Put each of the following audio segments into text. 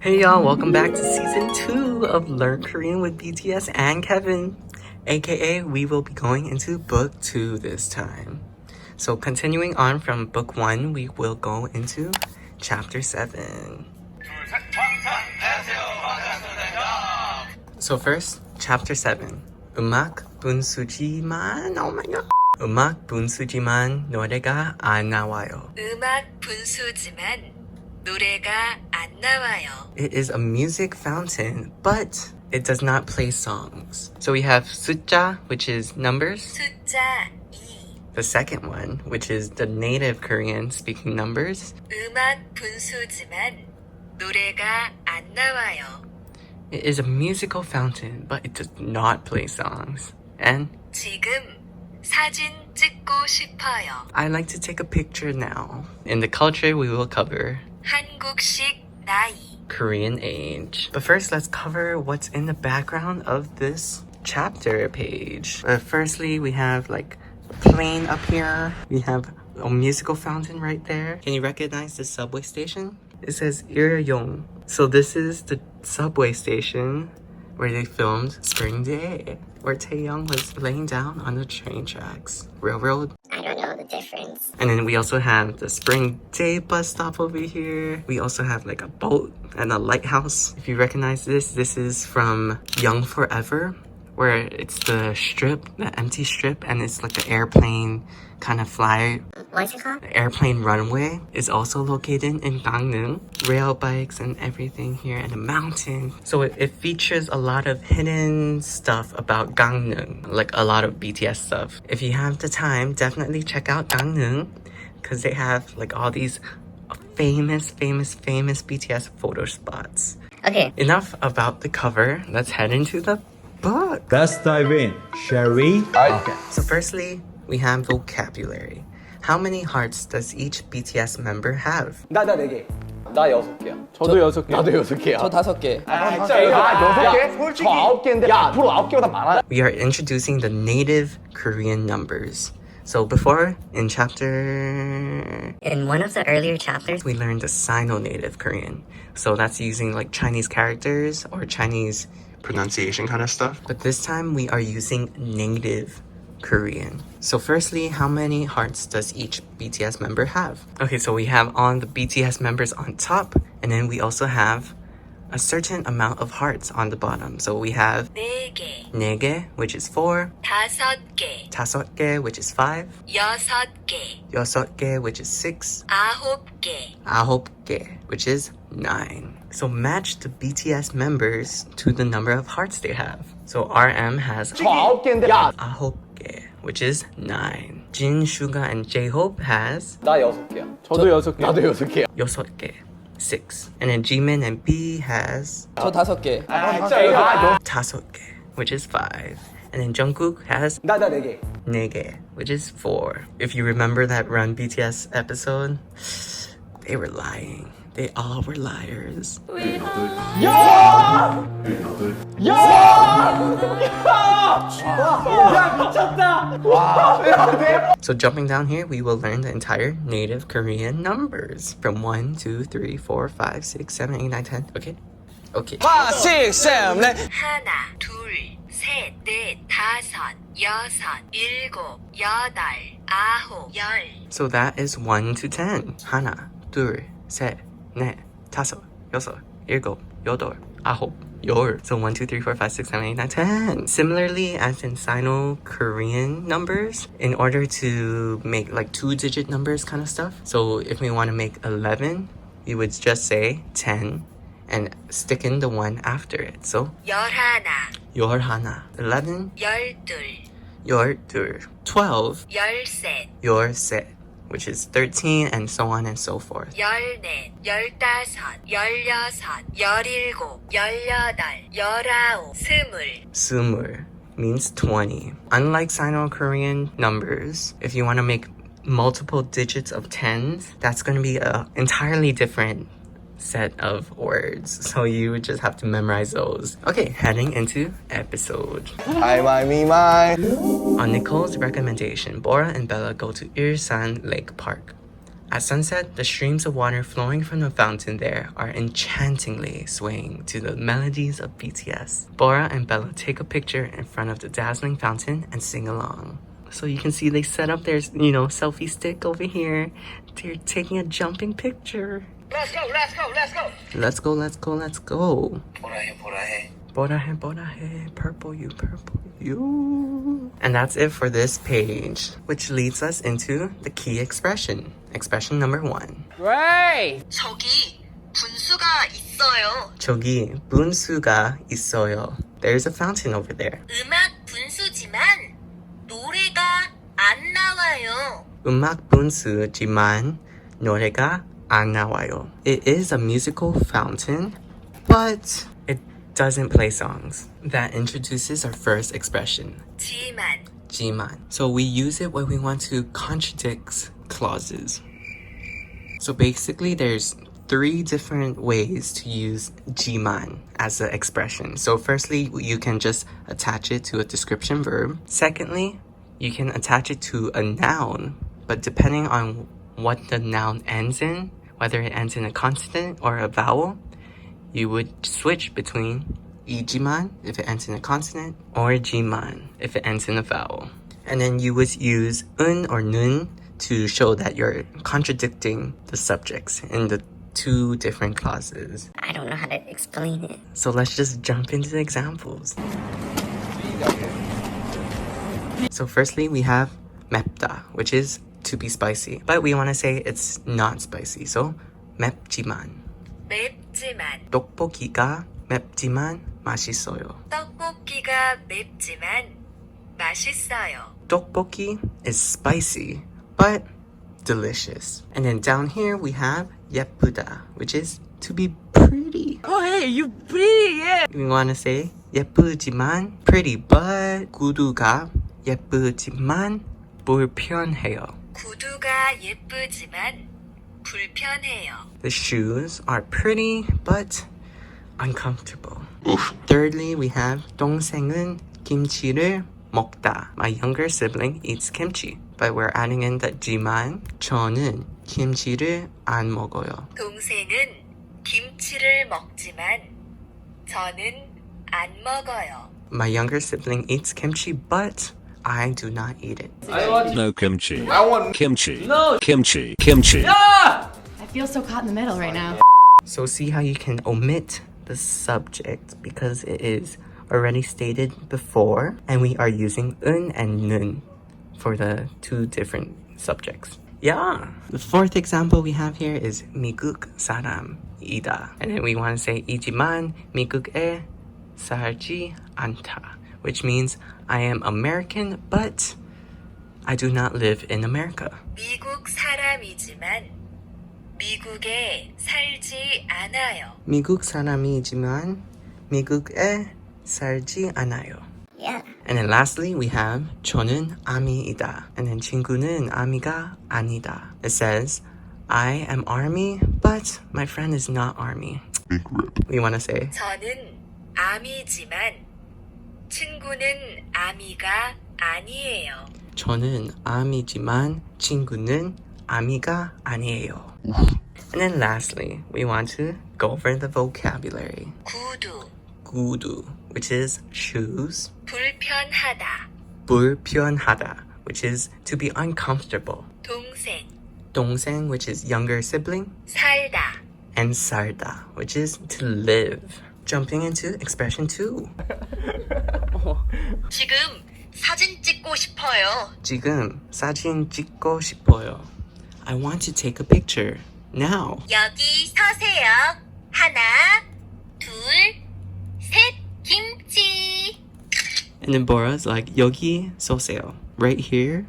Hey y'all, welcome back to season 2 of Learn Korean with BTS and Kevin. AKA, we will be going into book 2 this time. So continuing on from book 1, we will go into chapter 7. So first, chapter 7. 음악 분수지만, oh my god. 음악 분수지만 노래가 안 나와요. 음악 분수지만 노래가 안 나와요. It is a music fountain, but it does not play songs. So we have 숫자, which is numbers. 숫자 2. The second one, which is the native Korean speaking numbers. 음악 분수지만 노래가 안 나와요. It is a musical fountain, but it does not play songs. And 지금 사진 찍고 싶어요. I like to take a picture now. In the culture, we will cover 한국식 나이. Korean age. But first, let's cover what's in the background of this chapter page. Firstly, we have like a plane up here. We have a musical fountain right there. Can you recognize the subway station? It says Iryong. So this is the subway station where they filmed Spring Day, where Taeyong was laying down on the train tracks. Railroad. I don't know the difference. And then we also have the Spring Day bus stop over here. We also have like a boat and a lighthouse. If you recognize this, this is from Young Forever, where it's the strip, the empty strip, and it's like the airplane kind of fly. What's it called? The airplane runway is also located in Gangneung. Rail bikes and everything here, and a mountain. So it features a lot of hidden stuff about Gangneung, like a lot of BTS stuff. If you have the time, definitely check out Gangneung, because they have like all these famous BTS photo spots. Okay. Enough about the cover. Let's head into the book. Let's dive in, shall we? Okay. So firstly, we have vocabulary. How many hearts does each BTS member have? 나 4개. 나 6개야. 저도 6개. 나도 6개야. 저 5개. 진짜 6개? 솔직히. 저 9개인데 앞으로 9개보다 많아. We are introducing the native Korean numbers. So before, in In one of the earlier chapters, we learned the Sino-native Korean. So that's using like Chinese characters or Chinese pronunciation kind of stuff. But this time we are using native Korean. So firstly, how many hearts does each BTS member have? Okay, so we have on the BTS members on top, and then we also have a certain amount of hearts on the bottom. So we have 4개, 4개, which is 4, 5개, 5개, which is 5, 6개, 6개, which is 6, 9개, 9개, which is 9. So match the BTS members to the number of hearts they have. So RM has 저 9개인데 야, 9개, which is 9. Jin, Suga, and J-Hope has 나 6개야. 저도 6개. 나도 6개야. 6개, 6. And then Jimin and B has 저 5개. 진짜 5개, which is 5. And then Jungkook has 나 4개. 4개, which is 4. If you remember that Run BTS episode, they were lying. They all were liars. 야, 미쳤다. 와. So jumping down here, we will learn the entire native Korean numbers from 1, 2, 3, 4, 5, 6, 7, 8, 9, 10. Okay? Okay. 5, 6, 7, 8. 하나, 둘, 셋, 넷, 다섯, 여섯, 일곱, 여덟, 아홉, 열. So that is 1 to 10. 하나, 둘, 셋, 넷, 다섯, 여섯, 일곱, 여덟, 아홉, 열. So 1, 2, 3, 4, 5, 6, 7, 8, 9, 10. Similarly, as in Sino-Korean numbers, in order to make like 2-digit numbers kind of stuff. So if we want to make 11, we would just say 10 and stick in the 1 after it. So 열하나, 열하나, 11, 열둘, 열둘, 12, 열셋, 열셋, which is 13, and so on and so forth. 열넷, 열다섯, 열여섯, 열일곱, 열여덟, 열아홉, 스물. 스물 means 20. Unlike Sino-Korean numbers, if you want to make multiple digits of tens, that's going to be an entirely different set of words. So you would just have to memorize those. Okay, heading into episode. I, my, me, my. On Nicole's recommendation, Bora and Bella go to Ilsan Lake Park. At sunset, the streams of water flowing from the fountain there are enchantingly swaying to the melodies of BTS. Bora and Bella take a picture in front of the dazzling fountain and sing along. So you can see they set up their, selfie stick over here. They're taking a jumping picture. Let's go, let's go, let's go. Let's go, let's go, let's go. 보라해, 보라해. 보라해, 보라해, purple you. And that's it for this page, which leads us into the key expression. Expression number 1. Great! 저기 분수가 있어요. 저기 분수가 있어요. There's a fountain over there. 음악 분수지만 노래가 안 나와요. 음악 분수지만 노래가 안 나와요. It is a musical fountain, but it doesn't play songs. That introduces our first expression. 지만 지만. So we use it when we want to contradict clauses. So basically there's 3 different ways to use 지만 as an expression. So firstly, you can just attach it to a description verb. Secondly, you can attach it to a noun, but depending on what the noun ends in, whether it ends in a consonant or a vowel, you would switch between 이지만 if it ends in a consonant or 지만 if it ends in a vowel. And then you would use 은 or 는 to show that you're contradicting the subjects in the 2 different clauses. I don't know how to explain it. So let's just jump into the examples. So firstly, we have 맵다, which is to be spicy. But we want to say it's not spicy. So 맵지만. 맵지만 떡볶이가 맵지만 맛있어요. 떡볶이가 맵지만 맛있어요. 떡볶이 is spicy, but delicious. And then down here we have 예쁘다, which is to be pretty. Oh, hey, you pretty, yeah! We want to say 예쁘지만 pretty, but 구두가 예쁘지만 불편해요. 구두가 예쁘지만 불편해요. The shoes are pretty, but uncomfortable. Thirdly, we have 동생은 김치를 먹다. My younger sibling eats kimchi, but we're adding in the 지만. 저는 김치를 안 먹어요. 동생은 김치를 먹지만 저는 안 먹어요. My younger sibling eats kimchi, but I do not eat it. No kimchi. I want Kimchi. No. Kimchi. Kimchi. I feel so caught in the middle right now. So see how you can omit the subject because it is already stated before, and we are using 은 and 는 for the 2 different subjects. Yeah. The 4th example we have here is 미국 사람이다. And then we want to say 이지만 미국에 살지 않다, which means I am American, but I do not live in America. 미국 사람이지만 미국에 살지 않아요. 미국 사람이지만 미국에 살지 않아요. Yeah. And then lastly, we have 저는 아미이다. And then 친구는 아미가 아니다. It says, I am army, but my friend is not army. We want to say, 저는 아미지만 친구는 아미가 아니에요. 저는 아미지만 친구는 아미가 아니에요. And then lastly, we want to go over the vocabulary. 구두, 구두, which is shoes. 불편하다. 불편하다, which is to be uncomfortable. 동생, 동생, which is younger sibling. 살다. And 살다, which is to live. Jumping into expression 2. 지금 사진 찍고 싶어요. 지금 사진 찍고 싶어요. I want to take a picture now. 여기 서세요. 하나, 둘, 셋, 김치. And then Bora's like, 여기 서세요. Right here.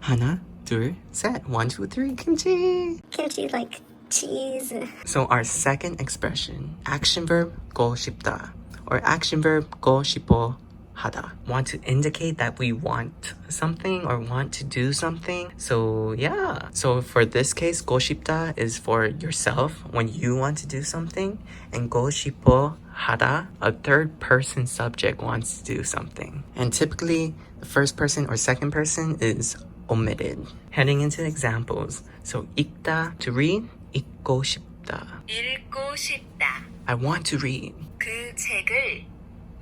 하나, 둘, 셋. 1, 2, 3, kimchi. Kimchi like cheese. So our second expression, action verb go 싶다, or action verb go 싶어 하다. Want to indicate that we want something or want to do something. So yeah. So for this case, go 싶다 is for yourself when you want to do something, and go 싶어 하다, a third person subject wants to do something. And typically, the first person or second person is omitted. Heading into examples. So 읽다, to read, 읽고 싶다. 읽고 싶다. I want to read. 그 책을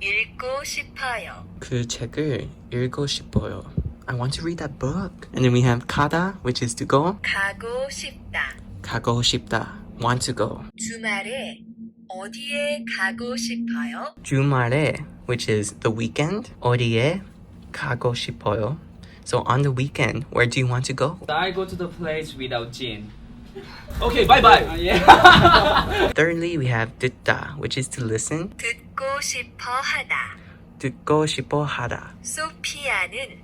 읽고 싶어요. 그 책을 읽고 싶어요. I want to read that book. And then we have 가다, which is to go. 가고 싶다. 가고 싶다, want to go. 주말에 어디에 가고 싶어요? 주말에, which is the weekend. 어디에 가고 싶어요. So on the weekend, where do you want to go? I go to the place without Jin. Okay, bye bye. Yeah. Thirdly, we have 듣다, which is to listen. 듣고 싶어 하다. 듣고 싶어 하다. 소피아는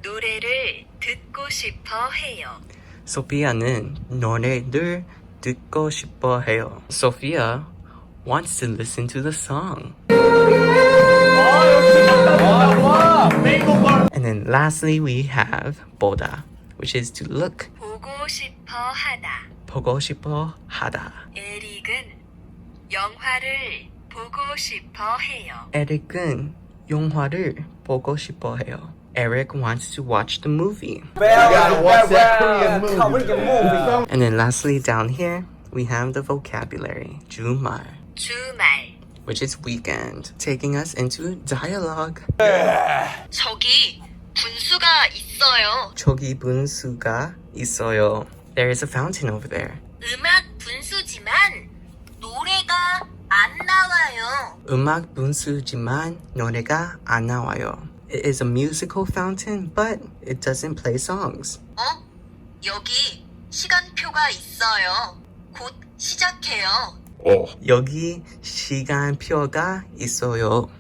노래를 듣고 싶어 해요. 소피아는 노래를 듣고 싶어 해요. Sophia wants to listen to the song. And then lastly, we have 보다, which is to look. 보고 싶어 하다. 보고 싶어 하다. 에릭은 영화를 보고 싶어 해요. 에릭은 영화를 보고 싶어 해요. Eric wants to watch the movie. And then lastly, down here, we have the vocabulary. 주말, 주말. which is weekend, taking us into dialogue. 저기 분수가 있어요. 저기 분수가 있어요. There is a fountain over there. 음악 분수지만 노래가 안 나와요. 음악 분수지만 노래가 안 나와요. It is a musical fountain, but it doesn't play songs. 여기 시간표가 있어요. 곧 시작해요. 여기 시간표가 있어요.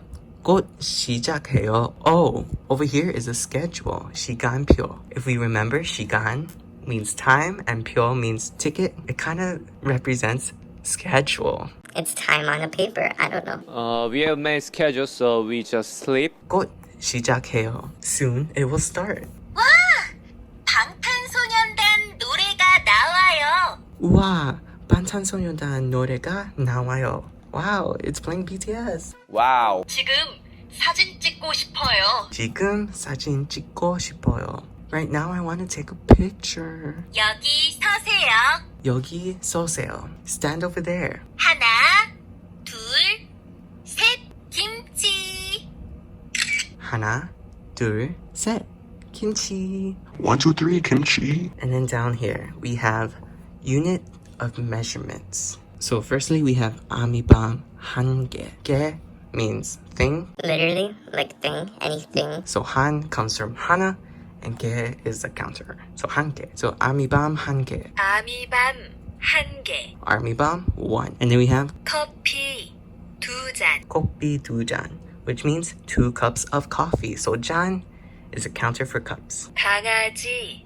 곧 시작해요. Oh, over here is a schedule. 시간표. If we remember, 시간 means time and 표 means ticket. It kind of represents schedule. It's time on a paper. I don't know. We have made schedule, so we just sleep. 곧 시작해요. Soon it will start. 와! 방탄소년단 노래가 나와요. 우와, 방탄소년단 노래가 나와요. Wow, it's playing BTS. Wow. 지금 사진 찍고 싶어요. 지금 사진 찍고 싶어요. Right now I want to take a picture. 여기 서세요. 여기 서세요. Stand over there. 하나, 둘, 셋, 김치. 하나, 둘, 셋. Kimchi. 1, 2, 3, kimchi. And then down here, we have unit of measurements. So firstly, we have 아미밤 한 개. 개 means thing. Literally, like thing, anything. So 한 comes from 하나, and 개 is the counter. So 한 개. So 아미밤 한 개. 아미밤 한 개. 아미밤 1. And then we have 커피 두 잔. 커피 두 잔, which means 2 cups of coffee. So 잔 is a counter for cups. 강아지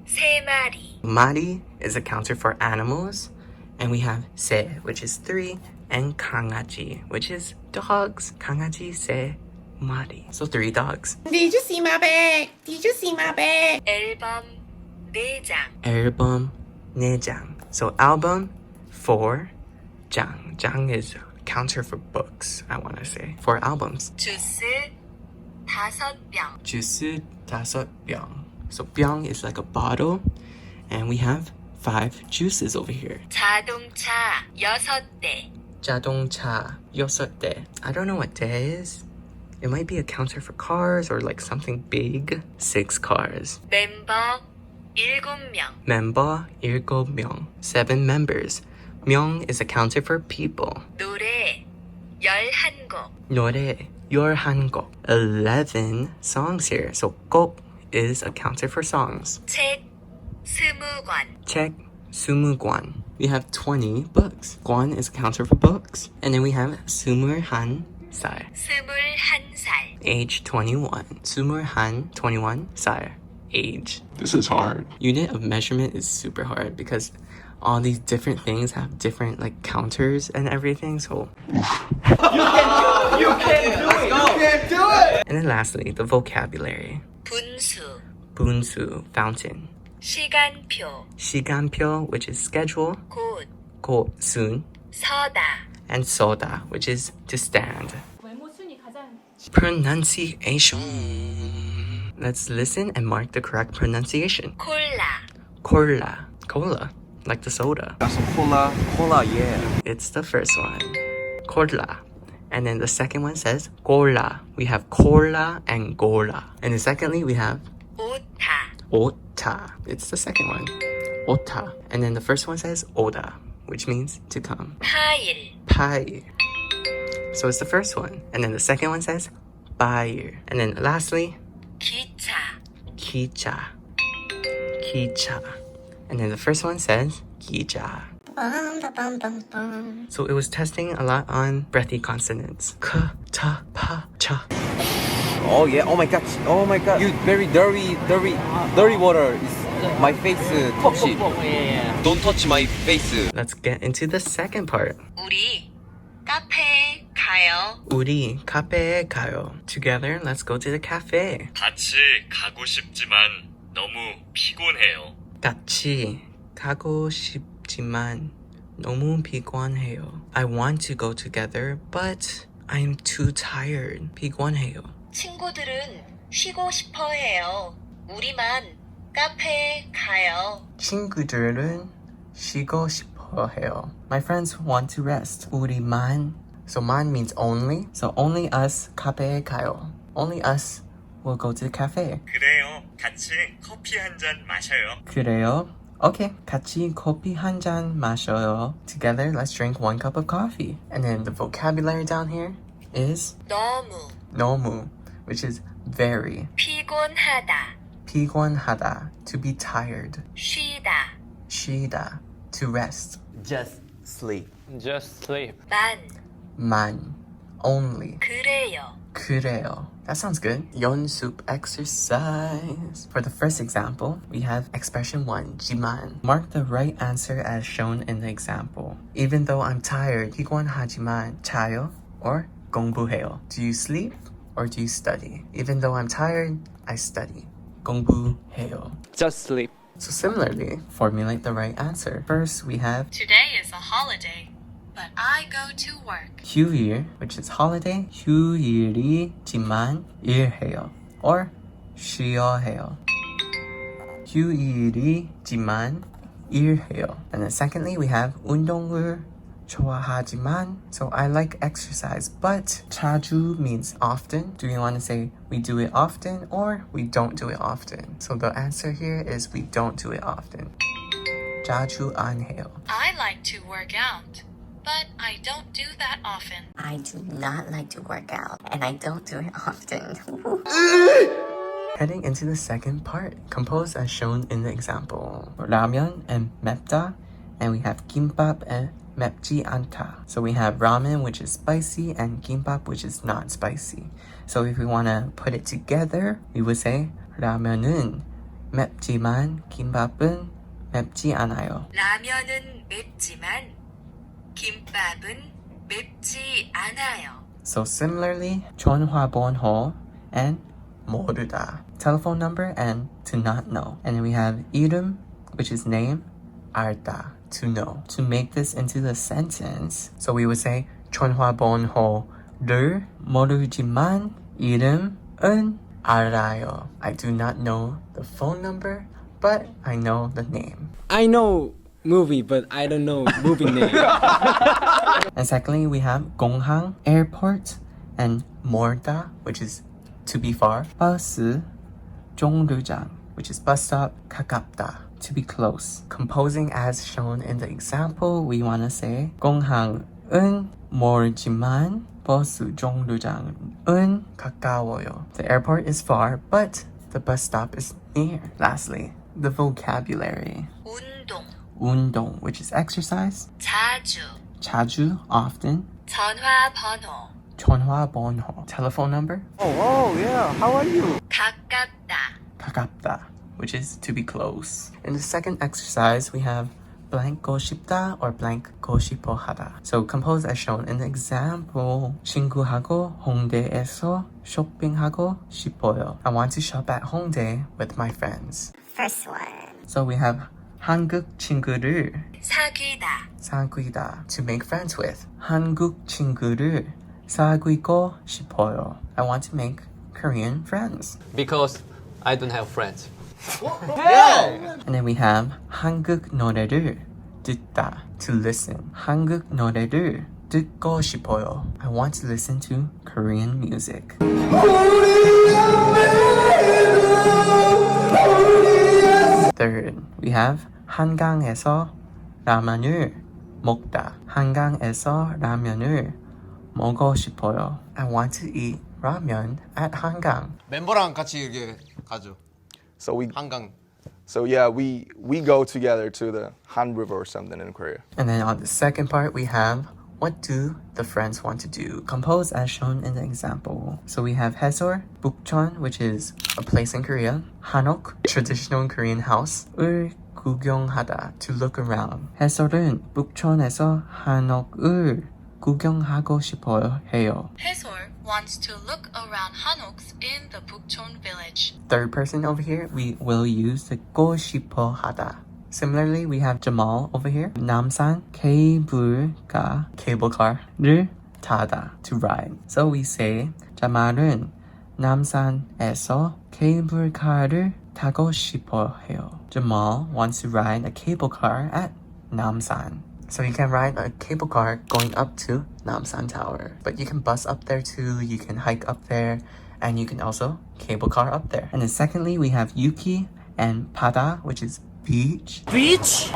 세 마리. 마리 is a counter for animals. And we have 세, which is 3, and 강아지, which is dogs. 강아지 세 마리. So 3 dogs. Did you see my bag? Did you see my bag? 앨범 네 장. 앨범 4장. So album 4, 장. 장 is counter for books, I want to say. For albums. 주스 다섯 병. 주스 5병. So 병 is like a bottle. And we have 5 juices over here. 자동차 여섯 대. 자동차 6대. I don't know what 대 is. It might be a counter for cars or like something big. 6 cars. 멤버 일곱 명. Member 7명. 7 members. 명 is a counter for people. 노래 11곡. 노래 11곡. 11 songs here. So 곡 is a counter for songs. 책 20권. 책 20권. We have 20 books. 권 is a counter for books. And then we have 21살. 21살. Age 21. 21살. Age. This is hard. Unit of measurement is super hard because all these different things have different like counters and everything. So You can't do it. and then lastly, the vocabulary. 분수. 분수, fountain. 시간표. 시간표, which is schedule. 곧. 곧, soon. 서다. And soda, which is to stand. Pronunciation. Let's listen and mark the correct pronunciation. 콜라. Cola. Cola. Like the soda. Cola, yeah. It's the first one. Cola. And then the second one says cola. We have cola and gola. And then secondly, we have 오타. ota. It's the second one. Ota. And then the first one says oda, which means to come. 파일. Pair. So it's the first one. And then the second one says bair. And then lastly, 기차. kicha. Kicha. And then the first one says kicha. So it was testing a lot on breathy consonants. K, ta, pa, cha. Oh yeah. Oh my god. Oh my god. You very dirty water is my face touchy. Don't touch my face. Let's get into the second part. 우리 카페에 가요. 우리 카페에 가요. Together, let's go to the cafe. 같이 가고 싶지만 너무 피곤해요. 같이 가고 싶지만 너무 피곤해요. I want to go together, but I'm too tired. 피곤해요. 친구들은 쉬고 싶어 해요. 우리만 카페에 가요. 친구들은 쉬고 싶어 해요. My friends want to rest. 우리만. So man means only. So only us 카페에 가요. Only us will go to the cafe. 그래요. 같이 커피 한 잔 마셔요. 그래요? Okay, 같이 커피 한 잔 마셔요. Together, let's drink 1 cup of coffee. And then the vocabulary down here is 너무 너무, which is very. 피곤하다. 피곤하다, to be tired. 쉬다. 쉬다, to rest. Just sleep. Just sleep. 만, only. 그래요. 그래요. That sounds good. 연습 exercise. For the first example, we have expression 1, 지만. Mark the right answer as shown in the example. Even though I'm tired, 피곤하지만 자요 or 공부해요. Do you sleep or do you study? Even though I'm tired, I study. 공부해요. Just sleep. So similarly, formulate the right answer. First, we have Today is a holiday, but I go to work. 휴일, which is holiday. 휴일이지만 일해요. Or 쉬어해요. 휴일이지만 일해요. And then secondly, we have 운동을 좋아하지만. So I like exercise, but 자주 means often. Do you want to say we do it often or we don't do it often? So the answer here is we don't do it often. 자주 안 해요. I like to work out, but I don't do that often. I do not like to work out, and I don't do it often. Heading into the second part, compose as shown in the example. 라면 and 맵다, and we have 김밥 and 맵지 않다. So we have ramen, which is spicy, and kimbap, which is not spicy. So if we want to put it together, we would say 라면은 맵지만 김밥은 맵지 않아요. 라면은 맵지만 김밥은 맵지 않아요. So similarly, 전화번호 and 모르다. Telephone number and to not know. And then we have 이름, which is name, 알다, to know. To make this into the sentence, so we would say 전화번호를 모르지만 이름은 알아요. I do not know the phone number, but I know the name. I know movie, but I don't know movie name. And secondly, we have 공항, airport, and 멀다, which is to be far. 버스, 정류장, which is bus stop. 가깝다, to be close. Composing as shown in the example, we want to say 공항은 멀지만 버스 정류장은 가까워요. The airport is far, but the bus stop is near. Lastly, the vocabulary. 운동, which is exercise. 자주, often. 전화번호, telephone number. Oh yeah. How are you? 가깝다, which is to be close. In the second exercise, we have blank go 싶다 or blank go 싶어 하다. So compose as shown in the example. 친구하고 홍대에서 쇼핑하고 싶어요. I want to shop at Hongdae with my friends. First one. So we have 한국 친구를 사귀다. to make friends with. 한국 친구를 사귀고 싶어요. I want to make Korean friends. Because I don't have friends. And then we have 한국 노래를 듣다, to listen. 한국 노래를 듣고 싶어요. I want to listen to Korean music. Third, we have 한강에서 라면을 먹다. 한강에서 라면을 먹고 싶어요. I want to eat ramen at 한강. 멤버랑 같이 이렇게 가죠. So we 한강. So yeah, we go together to the Han River or something in Korea. And then on the second part, we have what do the friends want to do? Compose as shown in the example. So we have Haesor, Bukchon, which is a place in Korea. Hanok, traditional Korean house. 을 구경하다, to look around. 해설은 북촌에서 한옥을 구경하고 싶어 해요. Haesor wants to look around Hanoks in the Bukchon village. Third person over here, we will use the 고 싶어 하다. Similarly, we have Jamal over here. 남산 케이블카, cable car를 타다, to ride. So we say 자말은 남산에서 케이블카를 타고 싶어 해요. Jamal wants to ride a cable car at Namsan. So you can ride a cable car going up to Namsan Tower. But you can bus up there too, you can hike up there, and you can also cable car up there. And then secondly, we have Yuki and Pada, which is beach. Beach?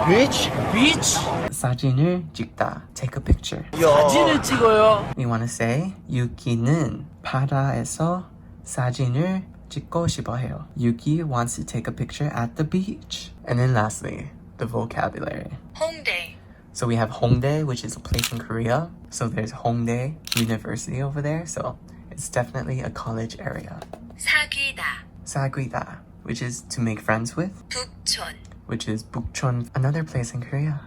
사진을 찍다, take a picture. 사진을 찍어요. We want to say Yuki는 바다에서 사진을 찍고 싶어 해요. Yuki wants to take a picture at the beach. And then lastly, the vocabulary. Hongdae. So we have Hongdae, which is a place in Korea. So there's Hongdae University over there. So it's definitely a college area. 사귀다. 사귀다, which is to make friends with. 북촌. Which is Bukchon, another place in Korea.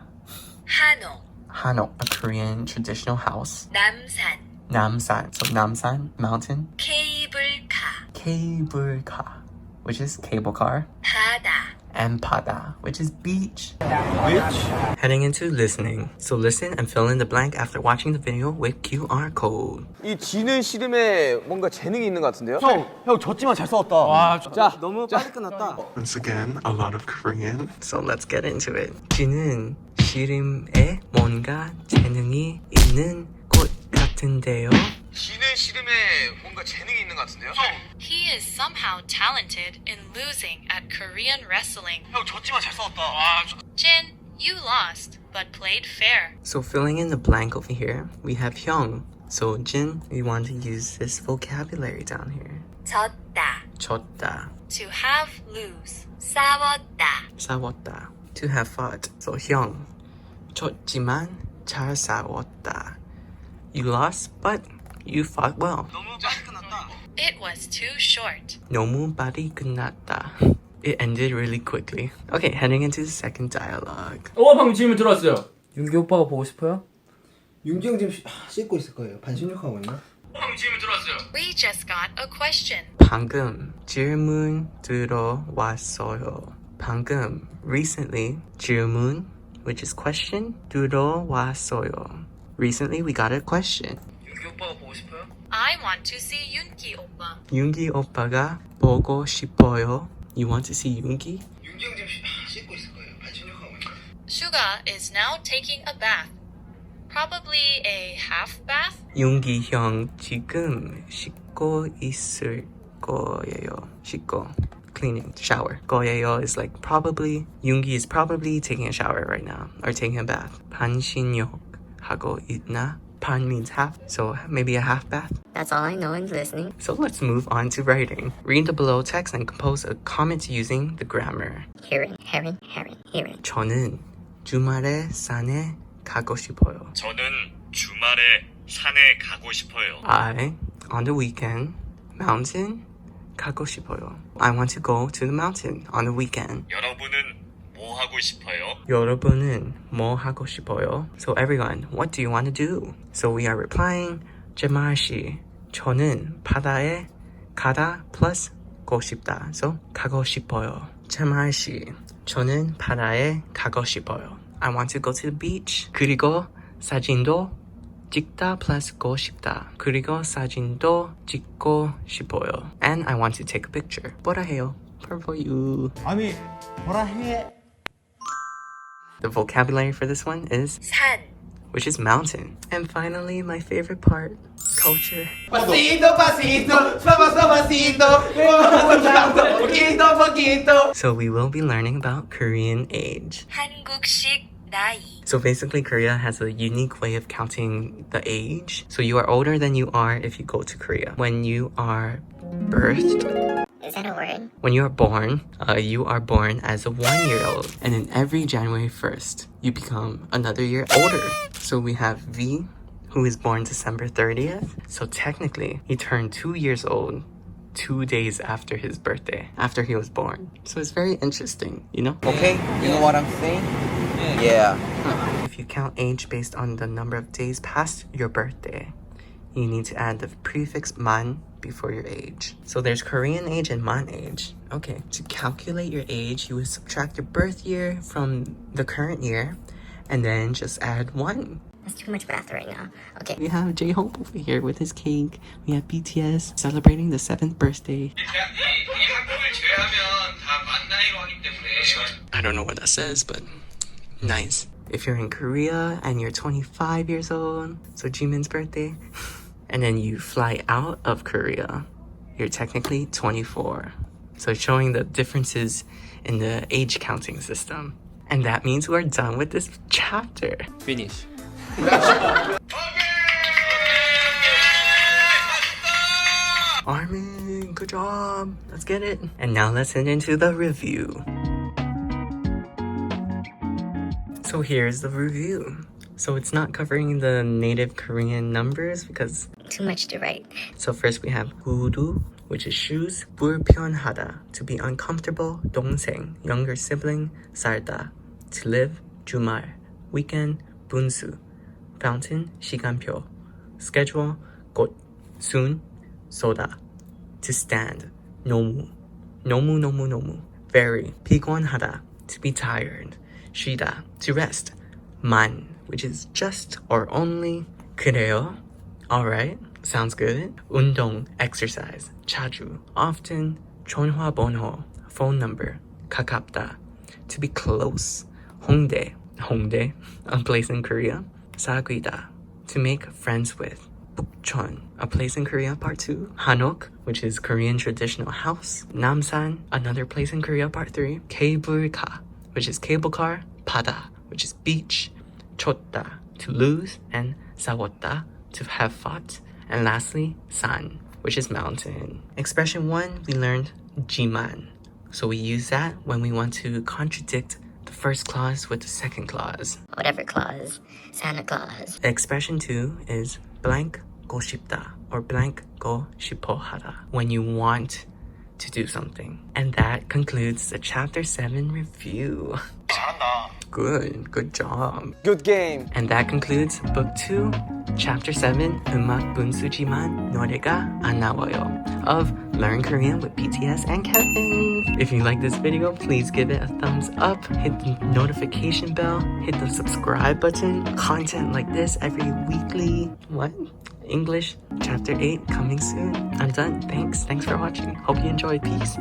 한옥. Hanok, a Korean traditional house. 남산. Namsan, so Namsan, mountain. 케이블카. Cable car, which is cable car. 바다. And pada, which is beach. Heading into listening. So listen and fill in the blank after watching the video with QR code. 이 지는 씨름에 뭔가 재능이 있는 것 같은데요? 형 졌지만 잘 싸웠다. 와, 자, 너무 빨리 끝났다. Once again, a lot of Korean. So let's get into it. 지는 씨름에 뭔가 재능이 있는 것 같은데요. 지는 씨름에 뭔가 재능이 있는 것 같은데요? He is somehow talented in losing at Korean wrestling. 형 졌지만 잘 싸웠다. Jin, you lost, but played fair. So filling in the blank over here, we have Hyung. So Jin, we want to use this vocabulary down here. 졌다. 졌다, To have, lose. 싸웠다. 싸웠다, to have fought. So Hyung, 졌지만 잘 싸웠다. You lost, but you fought well. 너무 빨리 끝났다. It was too short. 너무 빨리 끝났다. It ended really quickly. Okay, heading into the second dialogue. 방금 질문 들어왔어요. 윤기 오빠가 보고 싶어요? 윤기 형 지금 씻고 있을 거예요. 반신욕하고 있나? 방금 질문 들어왔어요. We just got a question. 방금 질문 들어왔어요. 방금, recently, 질문, which is question, 들어왔어요. Recently, we got a question. 윤기 오빠가 보고 싶어요? I want to see Yoongi 오빠. 윤기 오빠가 보고 싶어요. You want to see 윤기? 윤기 형 지금 씻고 있을 거예요. 반신욕하고 있나? Suga is now taking a bath. Probably a half bath? 윤기 형 지금 씻고 있을 거예요. 씻고, cleaning, shower. 거예요 is like probably. 윤기 is probably taking a shower right now or taking a bath. 반신욕 하고 있나? 반 means half, so maybe a half bath. That's all I know in listening. So let's move on to writing. Read the below text and compose a comment using the grammar. Hearing. 저는 주말에 산에 가고 싶어요. 저는 주말에 산에 가고 싶어요. I, on the weekend, mountain 가고 싶어요. I want to go to the mountain on the weekend. 여러분은 뭐 하고 싶어요? 여러분은 뭐 하고 싶어요? So everyone, what do you want to do? So we are replying, 제말 씨, 저는 바다에 가다 plus 고 싶다. So 가고 싶어요. 제말 씨, 저는 바다에 가고 싶어요. I want to go to the beach. 그리고 사진도 찍다 plus 고 싶다. 그리고 사진도 찍고 싶어요. And I want to take a picture. 뭐라 해요? for you. 아니 뭐라 해? The vocabulary for this one is 산, which is mountain. And finally, my favorite part, culture. Pasito, pasito, pasito, poquito, poquito. So we will be learning about Korean age. 한국식 나이. So basically, Korea has a unique way of counting the age. So you are older than you are if you go to Korea. When you are birthed, Is that a word? when you are born as a 1-year-old. And then every January 1st, you become another year older. So we have V, who is born December 30th. So technically, he turned 2 years old 2 days after his birthday, after he was born. So it's very interesting, you know? Okay, you know what I'm saying? Yeah. If you count age based on the number of days past your birthday, you need to add the prefix man before your age. So there's Korean age and man age. Okay, to calculate your age, you would subtract your birth year from the current year and then just add 1. That's too much math right now. Okay. We have J-Hope over here with his cake. We have BTS celebrating the 7th birthday. I don't know what that says, but nice. If you're in Korea and you're 25 years old, so Jimin's birthday, and then you fly out of Korea, you're technically 24. So showing the differences in the age counting system. And that means we're done with this chapter. Finish. Armin, good job. Let's get it. And now let's head into the review. So here's the review. So it's not covering the native Korean numbers because Too much to write. So first we have 구두, which is shoes. 불편하다, to be uncomfortable. 동생, younger sibling. 살다, to live. 주말, weekend. 분수, fountain. 시간표, schedule. 꽃, soon. 쏘다, to stand. 너무, 너무. very. 피곤하다, to be tired. 쉬다, to rest. 만, which is just or only. 그래요, alright, sounds good. 운동, exercise. 자주, often. 전화번호, phone number. 가깝다, to be close. 홍대, a place in Korea. 사귀다, to make friends with. 북촌, a place in Korea, part 2. 한옥, which is Korean traditional house. 남산, another place in Korea, part 3. 케이블카, which is cable car. 바다, which is beach. 쳤다, to lose. And 싸웠다, to have fought. And lastly, 산, which is mountain. Expression 1, we learned 지만. So we use that when we want to contradict the first clause with the second clause. Whatever clause. Santa Claus. Expression 2 is blank 고 싶다 or blank 고 싶어 하다, when you want to do something. And that concludes the chapter 7 review. Good job. Good game. And that concludes book 2, chapter 7, 음악 분수지만 노래가 안 나와요, of Learn Korean with BTS and Kevin. If you like this video, please give it a thumbs up, hit the notification bell, hit the subscribe button. Content like this every weekly. English chapter 8 coming soon. I'm done. Thanks for watching. Hope you enjoyed. Peace.